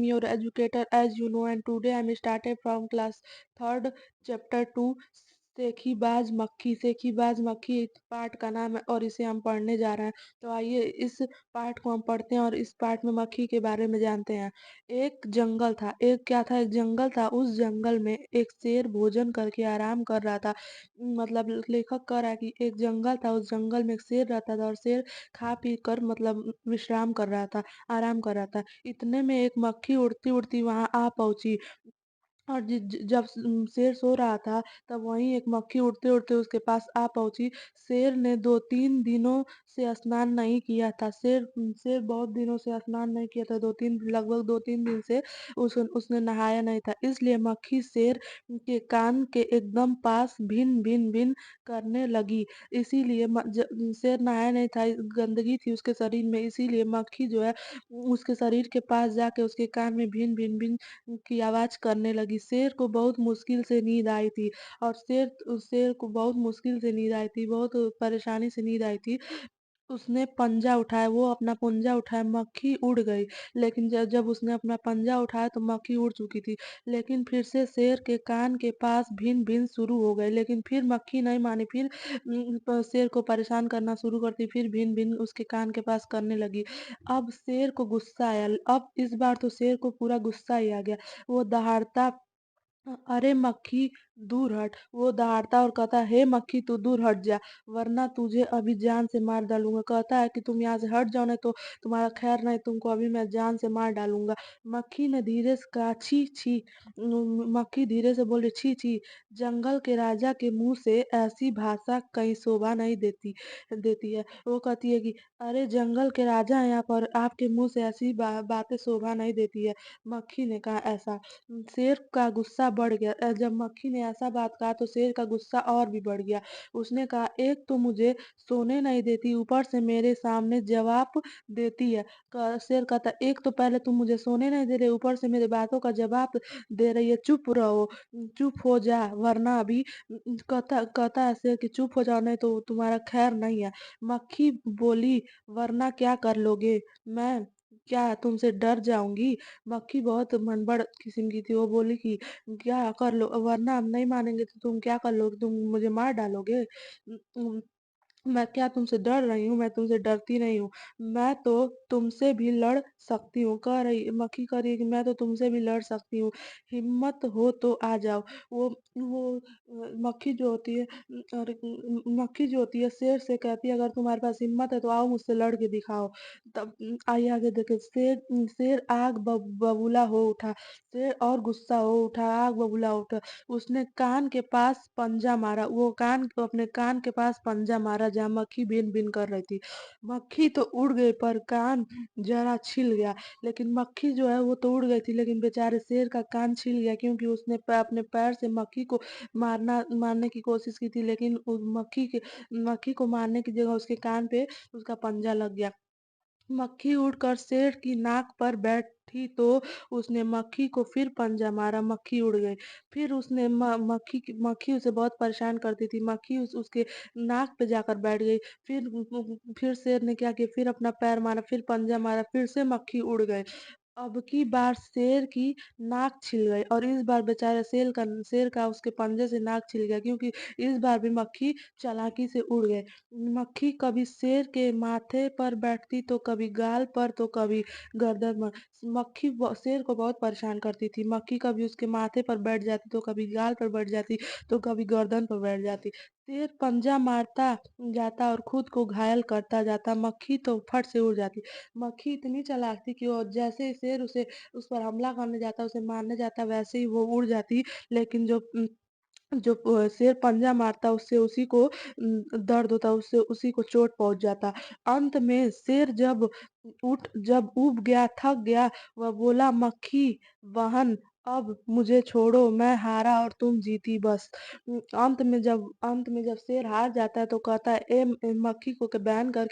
your educator as you know, and today I'm started from class third chapter 2 सेखीबाज मक्खी। सेखीबाज मक्खी इस पाठ का नाम है और इसे हम पढ़ने जा रहे हैं। तो आइए इस पाठ को हम पढ़ते हैं और इस पाठ में मक्खी के बारे में जानते हैं। एक जंगल था, एक क्या था, एक जंगल था। उस जंगल में एक शेर भोजन करके आराम कर रहा था। मतलब लेखक कह रहा है कि एक जंगल था, उस जंगल में एक शेर रहता था और शेर खा पी कर मतलब विश्राम कर रहा था, आराम कर रहा था। इतने में एक मक्खी उड़ती उड़ती वहां आ पहुंची और जब शेर सो रहा था तब वहीं एक मक्खी उड़ते उड़ते उसके पास आ पहुंची। शेर ने 2-3 दिनों से स्नान नहीं किया था। शेर शेर बहुत दिनों से स्नान नहीं किया था, 2-3 लगभग 2-3 दिन से उसने नहाया नहीं था। इसलिए मक्खी शेर के कान के एकदम पास भिन भिन भिन करने लगी। इसीलिए शेर नहाया नहीं था, गंदगी थी उसके शरीर में, इसीलिए मक्खी जो है उसके शरीर के पास जाके उसके कान में भिन भिन भिन की आवाज करने लगी। शेर को बहुत मुश्किल से नींद आई थी और शेर को बहुत मुश्किल से नींद आई थी, बहुत परेशानी से नींद आई थी। उसने पंजा उठाया, वो अपना पंजा उठाया, मक्खी उड़ गई। लेकिन जब जब उसने अपना पंजा उठाया तो मक्खी उड़ चुकी थी। लेकिन फिर से शेर के कान के पास भिन भिन शुरू हो गए, लेकिन फिर मक्खी नहीं मानी, फिर शेर को परेशान करना शुरू करती, फिर भिन भिन उसके कान के पास करने लगी। अब शेर को गुस्सा आया, अब इस बार तो शेर को पूरा गुस्सा ही आ गया। वो दहाड़ता, अरे मक्खी दूर हट। वो दहाड़ता और कहता, हे मक्खी तू दूर हट जा, वरना तुझे अभी जान से मार डालूंगा। कहता है कि तुम यहाँ से हट जाओ, नहीं तो तुम्हारा खैर नहीं, तुमको अभी मैं जान से मार डालूंगा। मक्खी ने धीरे से कहा, छी छी। मक्खी धीरे से बोली, छी छी, जंगल के राजा के मुंह से ऐसी भाषा कहीं शोभा नहीं देती देती है। वो कहती है कि अरे जंगल के राजा हैं यहाँ पर, आपके मुंह से ऐसी बातें शोभा नहीं देती है। मक्खी ने कहा ऐसा। शेर का गुस्सा बढ़ गया। जब मक्खी ने ऐसा बात कहा तो शेर का गुस्सा और भी बढ़ गया। उसने कहा, एक तो मुझे सोने नहीं देती, ऊपर से मेरे सामने जवाब देती है। शेर कहता, एक तो पहले तुम मुझे सोने नहीं दे रहे, ऊपर से मेरे बातों का जवाब दे रही है। चुप रहो, चुप हो जा, वरना अभी कहता कहता है शेर कि चुप हो जाओ, नहीं तो तुम्हारा खैर नहीं है। मक्खी बोली, वरना क्या कर लोगे, मैं क्या तुमसे डर जाऊंगी। मक्खी बहुत मनबड़ किस्म की थी। वो बोली कि क्या कर लो, वरना हम नहीं मानेंगे तो तुम क्या कर लोगे, तुम मुझे मार डालोगे। मैं क्या तुमसे डर रही हूँ, मैं तुमसे डरती नहीं हूँ। मैं तो तुमसे भी लड़ सकती हूँ, कह रही मक्खी, कह रही है कि मैं तो तुमसे भी लड़ सकती हूँ, हिम्मत हो तो आ जाओ। वो मक्खी जो होती है, और मक्खी जो होती है शेर से कहती है, अगर तुम्हारे पास हिम्मत है तो आओ मुझसे लड़ के दिखाओ। तब आइए आगे देखे। शेर शेर आग बबूला हो उठा। शेर और गुस्सा हो उठा, आग बबूला हो उठा। उसने कान के पास पंजा मारा, वो अपने कान के पास पंजा मारा जहाँ मक्खी बिन बिन कर रही थी। मक्खी तो उड़ गई पर कान जरा छिल गया। लेकिन मक्खी जो है वो तो उड़ गई थी, लेकिन बेचारे शेर का कान छिल गया, क्योंकि उसने अपने पैर से मक्खी को मारने की कोशिश की थी, लेकिन मक्खी को मारने की जगह उसके कान पे उसका पंजा लग गया। मक्खी उड़कर शेर की नाक पर बैठी तो उसने मक्खी को फिर पंजा मारा, मक्खी उड़ गई। फिर उसने मक्खी उसे बहुत परेशान करती थी, मक्खी उसके नाक पे जाकर बैठ गई। फिर शेर ने क्या किया, फिर अपना पैर मारा, फिर पंजा मारा, फिर से मक्खी उड़ गई। अब की बार शेर की नाक छिल गई और इस बार बेचारे शेर का उसके पंजे से नाक छिल गया, क्योंकि इस बार भी मक्खी चालाकी से उड़ गए। मक्खी कभी शेर के माथे पर बैठती तो कभी गाल पर तो कभी गर्दन पर। शेर को बहुत परेशान करती थी। मक्खी कभी उसके माथे पर बैठ जाती तो कभी गाल पर बैठ जाती तो कभी गर्दन पर बैठ जाती। शेर पंजा मारता जाता और खुद को घायल करता जाता, मक्खी तो फट से उड़ जाती। मक्खी इतनी चालाक थी कि वो जैसे ही शेर उस पर हमला करने जाता, उसे मारने जाता, वैसे ही वो उड़ जाती। लेकिन जो शेर पंजा मारता उससे उसी को दर्द होता, उससे उसी को चोट पहुंच जाता। अंत में शेर जब ऊब गया, थक गया, वह बोला, मक्खी बहन अब मुझे छोड़ो, मैं हारा और तुम जीती बस। अंत में जब शेर हार जाता है तो कहता है मक्खी को के बहन कह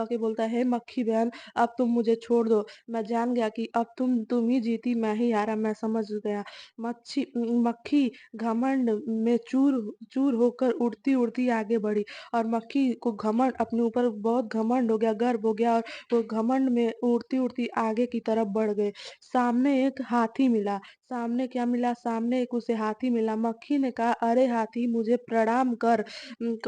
के बोलता है, हे मक्खी बहन, अब तुम मुझे छोड़ दो। मैं जान गया कि अब तुम ही जीती, मैं ही हारा, मैं समझ गया। मक्खी घमंड में चूर चूर होकर उड़ती उड़ती आगे बढ़ी, और मक्खी को घमंड अपने ऊपर बहुत घमंड हो गया, गर्व हो गया, और वो घमंड में उड़ती उड़ती आगे की तरफ बढ़ गई। सामने एक हाथी मिला। सामने क्या मिला? सामने एक उसे हाथी मिला। मक्खी ने कहा, अरे हाथी, मुझे प्रणाम कर।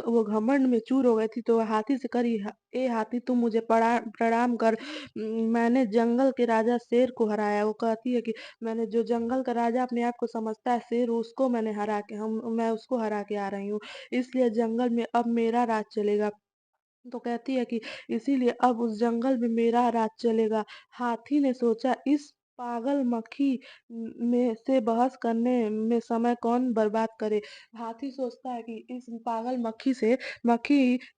वो घमंड में चूर हो गई थी तो हाथी से करी, ए हाथी, तुम मुझे प्रणाम कर। मैंने जंगल के राजा शेर को हराया। वो कहती है कि मैंने, जो जंगल का राजा अपने आप को समझता है शेर, उसको मैं उसको हरा के आ रही हूँ। इसलिए जंगल में अब मेरा राज चलेगा। तो कहती है कि इसीलिए अब उस जंगल में मेरा राज चलेगा। हाथी ने सोचा, इस पागल मक्खी में से बहस करने में समय कौन बर्बाद करे। हाथी सोचता है कि इस पागल मक्खी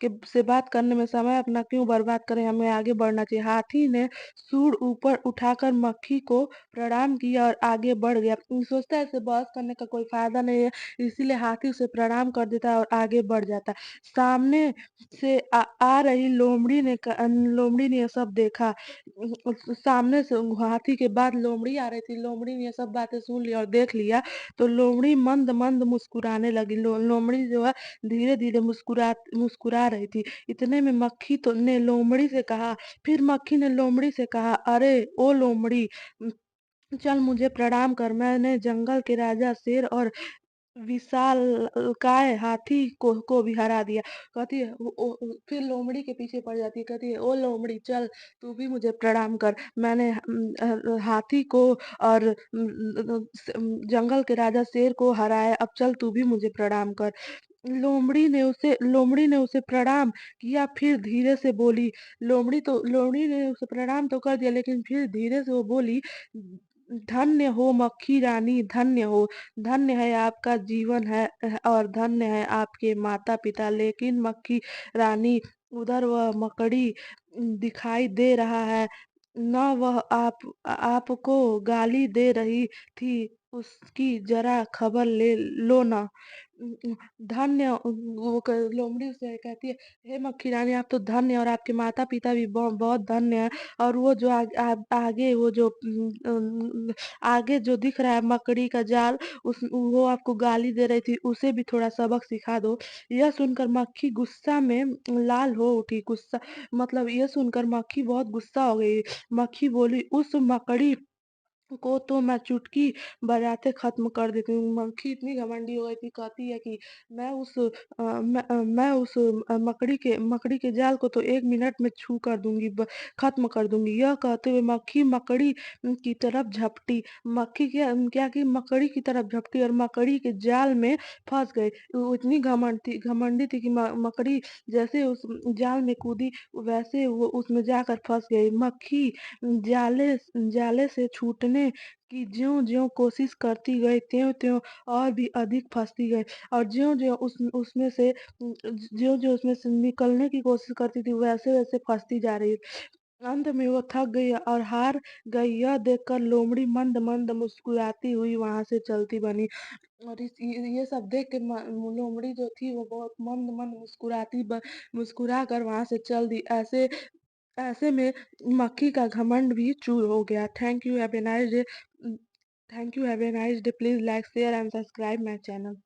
के से बात करने में समय अपना क्यों बर्बाद करें, हमें आगे बढ़ना चाहिए। हाथी ने सूंड ऊपर उठाकर मक्खी को प्रणाम किया और आगे बढ़ गया। सोचता है इसे बहस करने का कोई फायदा नहीं है, इसीलिए हाथी उसे प्रणाम कर देता है और आगे बढ़ जाता है। सामने से आ रही लोमड़ी ने ये सब देखा। सामने से हाथी के बाद लोमड़ी आ रही थी। लोमड़ी ने ये सब बातें सुन लिया और देख लिया, तो लोमड़ी मंद मंद मुस्कुराने लगी। लोमड़ी जो है धीरे धीरे मुस्कुरा रही थी। इतने में मक्खी तो ने लोमड़ी से कहा, फिर मक्खी ने लोमड़ी से कहा, अरे ओ लोमड़ी, चल मुझे प्रणाम कर। मैंने जंगल के राजा शेर और विशालकाय हाथी को भी हरा दिया। कहती है फिर लोमड़ी के पीछे पड़ जाती है, कहती है, ओ लोमड़ी, चल तू भी मुझे प्रणाम कर। मैंने हाथी को और जंगल के राजा शेर को हराया, अब चल तू भी मुझे प्रणाम कर। लोमड़ी ने उसे प्रणाम किया, फिर धीरे से बोली। लोमड़ी ने उसे प्रणाम तो कर दिया, लेकिन फिर धीरे से वो बोली, धन्य हो मक्खी रानी, धन्य हो। धन्य है आपका जीवन है, और धन्य है आपके माता पिता। लेकिन मक्खी रानी, उधर वह मकड़ी दिखाई दे रहा है न, वह आपको गाली दे रही थी, उसकी जरा खबर ले लो ना। धन्य लोमड़ी से कहती है, हे मक्खी रानी, आप तो धन्य, और आपके माता पिता भी बहुत धन्य है। और वो जो आगे वो जो आगे जो दिख रहा है मकड़ी का जाल, उस वो आपको गाली दे रही थी, उसे भी थोड़ा सबक सिखा दो। यह सुनकर मक्खी गुस्सा में लाल हो उठी। गुस्सा मतलब यह सुनकर मक्खी बहुत गुस्सा हो गई। मक्खी बोली, उस मकड़ी को तो मैं चुटकी बजाते खत्म कर देती हूँ। मक्खी इतनी घमंडी हो गई थी, कहती है कि मैं उस मकड़ी के जाल को तो 1 मिनट में छू कर दूंगी, खत्म कर दूंगी। यह कहते हुए मक्खी मकड़ी की तरफ झपटी। मक्खी क्या कि मकड़ी की तरफ झपटी और मकड़ी के जाल में फंस गई। वो इतनी घमंडी थी कि मकड़ी जैसे उस जाल में कूदी, वैसे वो उसमें जाकर फंस गई। मक्खी जाले जाले से छूटने की ज्यों-ज्यों कोशिश करती गई, त्यों-त्यों और भी अधिक फँसती गई, और ज्यों-ज्यों उसमें से निकलने की कोशिश करती थी, वैसे-वैसे फँसती जा रही। अंत में वो थक गई और हार गई। यह देखकर लोमड़ी मंद-मंद मुस्कुराती हुई वहाँ से चलती बनी। और ये सब देख के लोमड़ी जो थी वो बहुत मंद-मंद मुस्कुरा कर वहाँ से चल दी। ऐसे ऐसे में मक्खी का घमंड भी चूर हो गया। Thank you, have a nice day. Please like, share and subscribe my channel.